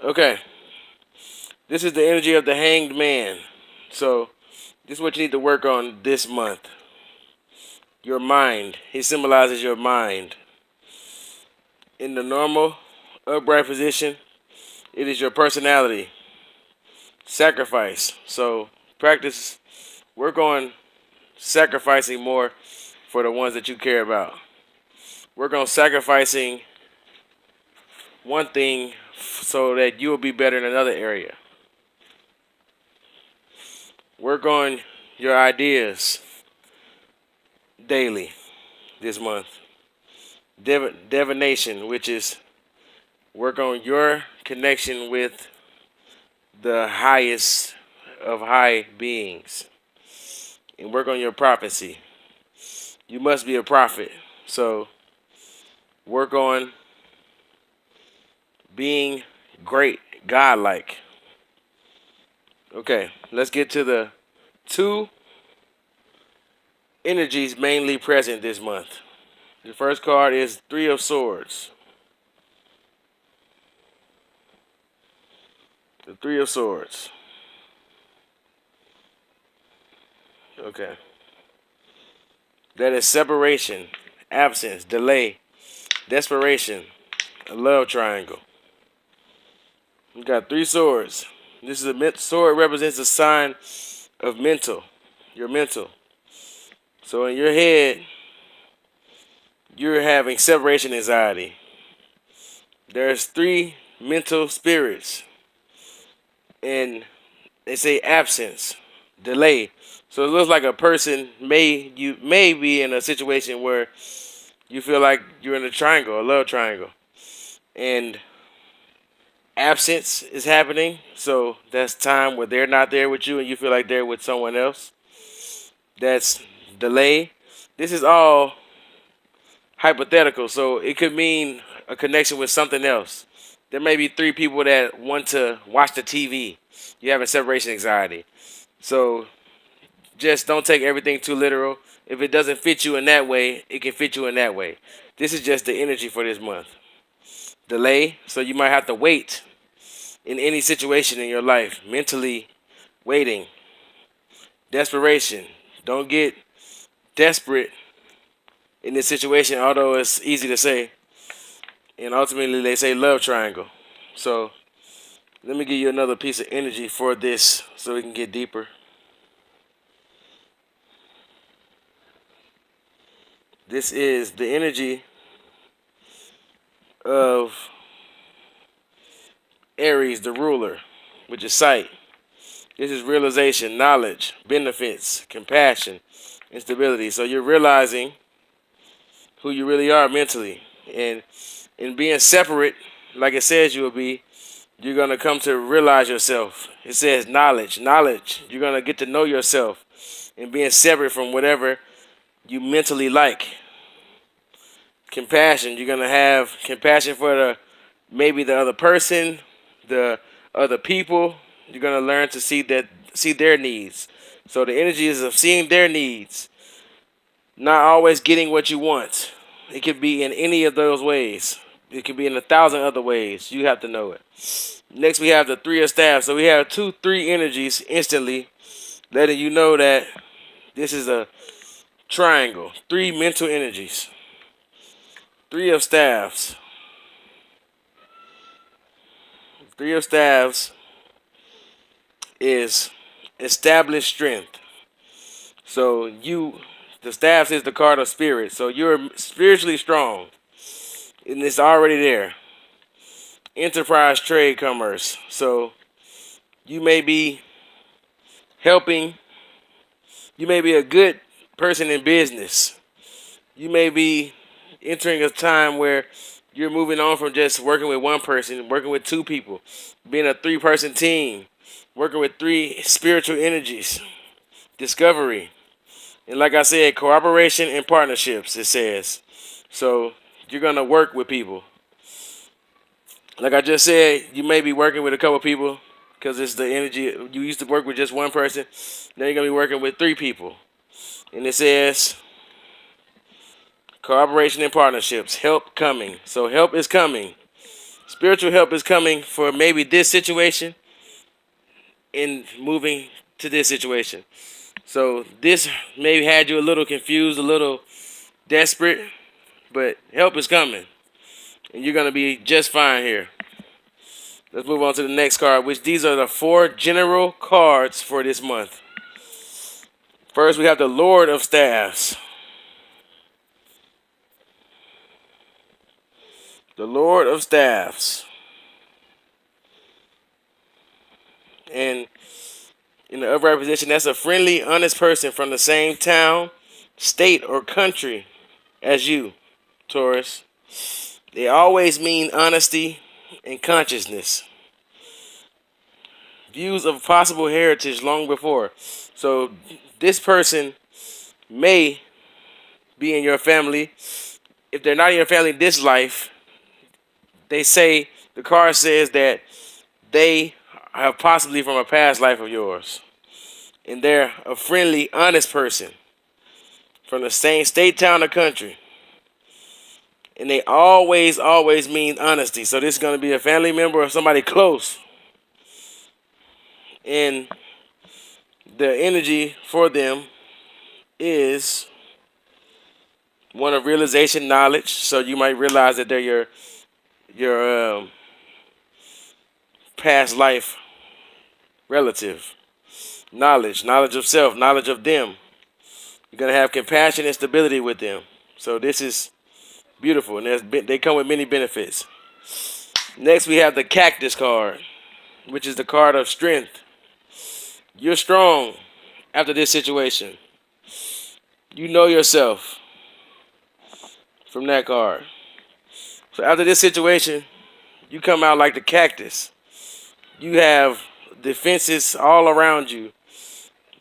Okay. This is the energy of the hanged man. So, this is what you need to work on this month. Your mind. He symbolizes your mind. In the normal, upright position, it is your personality. Sacrifice. So, practice, work on sacrificing more for the ones that you care about. Work on sacrificing one thing so that you will be better in another area. Work on your ideas daily this month. Divination, which is work on your connection with the highest of high beings. And work on your prophecy. You must be a prophet. So work on being great, godlike. Okay, let's get to the two energies mainly present this month. The first card is Three of Swords. The Three of Swords. Okay. That is separation, absence, delay, desperation, a love triangle. We got three swords. This is a sword represents a sign of mental, your mental. So in your head, you're having separation anxiety. There's three mental spirits, and they say absence, delay. So it looks like a person may be in a situation where you feel like you're in a triangle, a love triangle, and absence is happening. So that's time where they're not there with you and you feel like they're with someone else. That's delay. This is all hypothetical, so it could mean a connection with something else. There may be three people that want to watch the TV. You're having separation anxiety. So just don't take everything too literal. If it doesn't fit you in that way, it can fit you in that way. This is just the energy for this month. Delay, so you might have to wait in any situation in your life. Mentally waiting. Desperation. Don't get desperate in this situation, although it's easy to say. And ultimately, they say love triangle. So let me give you another piece of energy for this so we can get deeper. This is the energy of Aries, the ruler, which is sight. This is realization, knowledge, benefits, compassion, and stability. So you're realizing who you really are mentally. And in being separate, like it says you will be, you're going to come to realize yourself. It says knowledge. You're going to get to know yourself and being separate from whatever you mentally like. Compassion. You're going to have compassion for maybe the other person, the other people. You're going to learn to see their needs. So the energy is of seeing their needs, not always getting what you want. It could be in any of those ways. It could be in 1,000 other ways. You have to know it. Next, we have the Three of Staffs. So we have 3 energies instantly, letting you know that this is a triangle. 3 mental energies. Three of Staffs. Three of Staffs is established strength. So the staffs is the card of spirit. So you're spiritually strong. And it's already there. Enterprise, trade, commerce. So you may be helping. You may be a good person in business. You may be entering a time where you're moving on from just working with one person, working with 2 people, being a 3-person team, working with 3 spiritual energies, discovery. And like I said, cooperation and partnerships, it says. So you're going to work with people. Like I just said, you may be working with a couple people because it's the energy. You used to work with just one person. Now you're going to be working with 3 people. And it says cooperation and partnerships, help coming. So help is coming. Spiritual help is coming for maybe this situation in moving to this situation. So this maybe had you a little confused, a little desperate, but help is coming. And you're going to be just fine here. Let's move on to the next card, which these are the 4 general cards for this month. First, we have the Lord of Staffs. The Lord of Staffs. And in the upright position, that's a friendly, honest person from the same town, state, or country as you, Taurus. They always mean honesty and consciousness. Views of possible heritage long before. So this person may be in your family. If they're not in your family this life, they say, the card says that they are possibly from a past life of yours. And they're a friendly, honest person from the same state, town, or country. And they always mean honesty. So this is going to be a family member or somebody close. And the energy for them is one of realization, knowledge. So you might realize that they're your past life relative. Knowledge of self, knowledge of them. You're going to have compassion and stability with them. So this is beautiful, and they come with many benefits. Next, we have the Cactus card, which is the card of strength. You're strong after this situation. You know yourself from that card. So after this situation, you come out like the cactus. You have defenses all around you,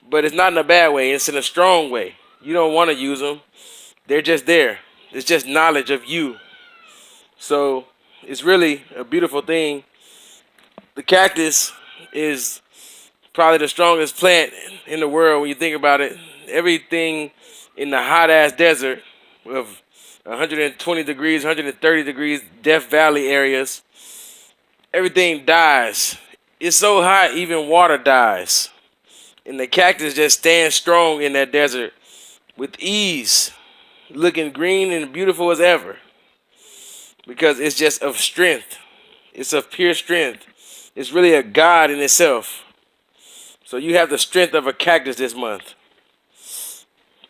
but it's not in a bad way. It's in a strong way. You don't want to use them. They're just there. It's just knowledge of you. So it's really a beautiful thing. The cactus is probably the strongest plant in the world when you think about it. Everything in the hot-ass desert of 120 degrees, 130 degrees, Death Valley areas, everything dies. It's so hot, even water dies. And the cactus just stands strong in that desert with ease, looking green and beautiful as ever. Because it's just of strength. It's of pure strength. It's really a god in itself. So you have the strength of a cactus this month.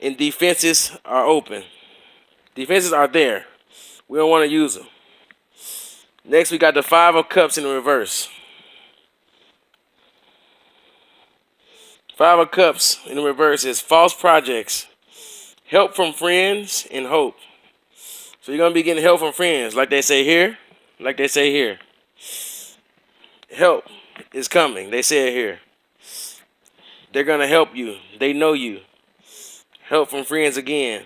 And defenses are open. Defenses are there. We don't want to use them. Next, we got the 5 of Cups in reverse. 5 of Cups in reverse is false projects, help from friends, and hope. So you're going to be getting help from friends, like they say here, like they say here. Help is coming. They say it here. They're going to help you. They know you. Help from friends again.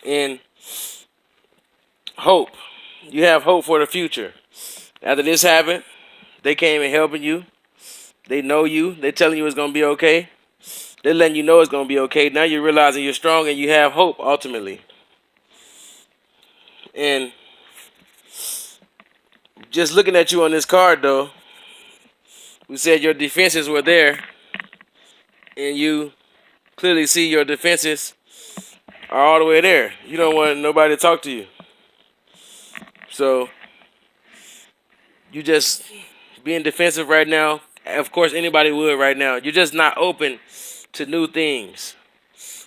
And hope. You have hope for the future. After this happened, they came and helping you. They know you. They're telling you it's going to be okay. They're letting you know it's going to be okay. Now you're realizing you're strong and you have hope ultimately. And just looking at you on this card, though, we said your defenses were there. And you clearly see your defenses are all the way there. You don't want nobody to talk to you. So you just being defensive right now. Of course, anybody would right now. You're just not open to new things,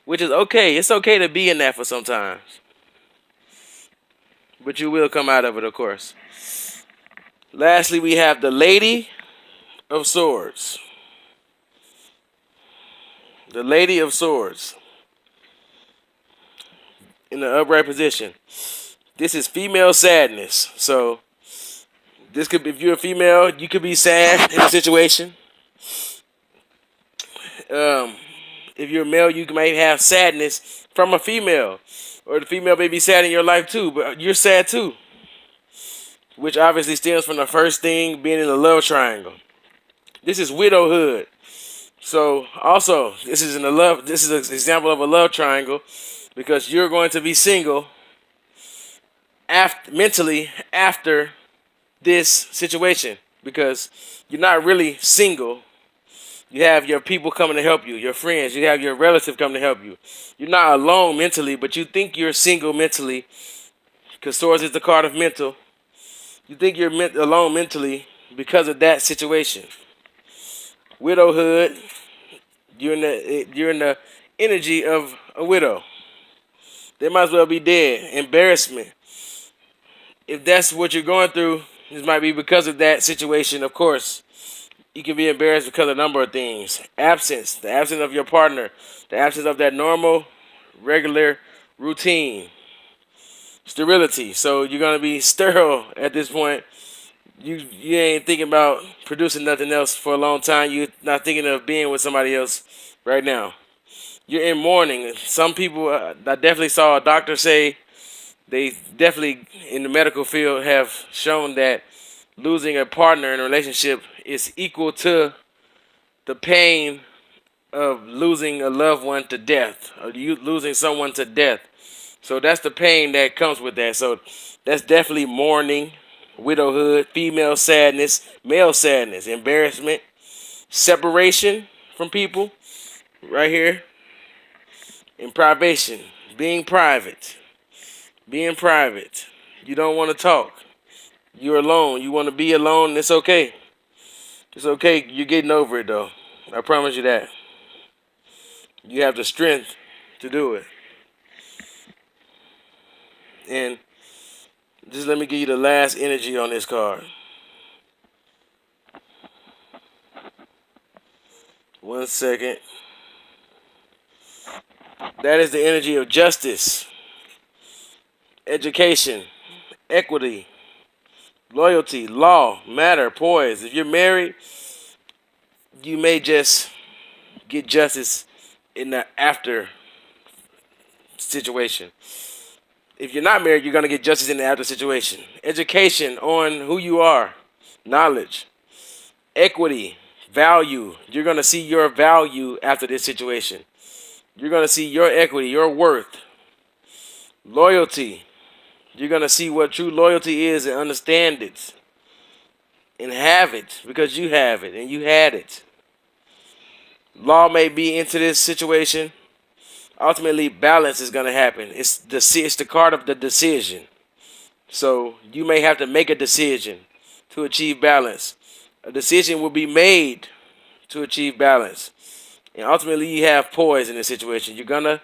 which is okay. It's okay to be in that for sometimes. But you will come out of it, of course. Lastly, we have the Lady of Swords. The Lady of Swords. In the upright position. This is female sadness. So this could be, if you're a female, you could be sad in a situation. If you're a male, you might have sadness from a female. Or the female may be sad in your life too, but you're sad too. Which obviously stems from the first thing being in the love triangle. This is widowhood. So also, this is an example of a love triangle because you're going to be single mentally after this situation because you're not really single. You have your people coming to help you, your friends. You have your relative coming to help you. You're not alone mentally, but you think you're single mentally because Taurus is the card of mental. You think you're alone mentally because of that situation. Widowhood, you're in the energy of a widow. They might as well be dead. Embarrassment. If that's what you're going through, this might be because of that situation, of course. You can be embarrassed because of a number of things. Absence, the absence of your partner, the absence of that normal, regular routine. Sterility. So you're going to be sterile at this point. You ain't thinking about producing nothing else for a long time. You're not thinking of being with somebody else right now. You're in mourning. Some people, I definitely saw a doctor say, they definitely in the medical field have shown that losing a partner in a relationship is equal to the pain of losing a loved one to death, or you losing someone to death. So that's the pain that comes with that. So that's definitely mourning, widowhood, female sadness, male sadness, embarrassment, separation from people, right here, and privation, being private. Being private. You don't want to talk. You're alone. You want to be alone. It's okay. It's okay. You're getting over it, though. I promise you that. You have the strength to do it. And just let me give you the last energy on this card. One second. That is the energy of justice, education, equity, loyalty, law, matter, poise. If you're married, you may just get justice in the after situation. If you're not married, you're going to get justice in the after situation. Education on who you are, knowledge, equity, value. You're going to see your value after this situation. You're going to see your equity, your worth. Loyalty. You're going to see what true loyalty is and understand it. And have it because you have it and you had it. Law may be into this situation. Ultimately, balance is going to happen. It's the card of the decision. So you may have to make a decision to achieve balance. A decision will be made to achieve balance. And ultimately, you have poise in this situation. You're going to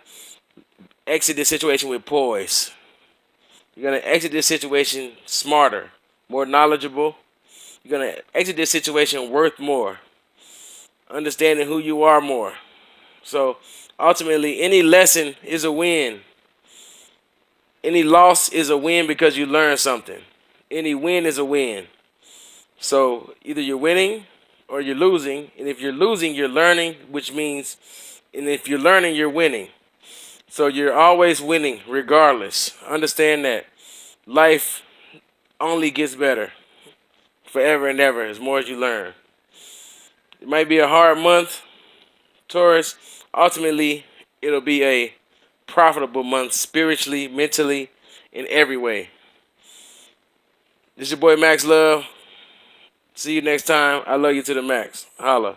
exit this situation with poise. You're going to exit this situation smarter, more knowledgeable. You're going to exit this situation worth more, understanding who you are more. So ultimately, any lesson is a win. Any loss is a win because you learn something. Any win is a win. So either you're winning or you're losing. And if you're losing, you're learning, which means, and if you're learning, you're winning. So you're always winning regardless. Understand that life only gets better forever and ever as more as you learn. It might be a hard month, Taurus. Ultimately, it'll be a profitable month spiritually, mentally, in every way. This is your boy Max Love. See you next time. I love you to the max. Holla.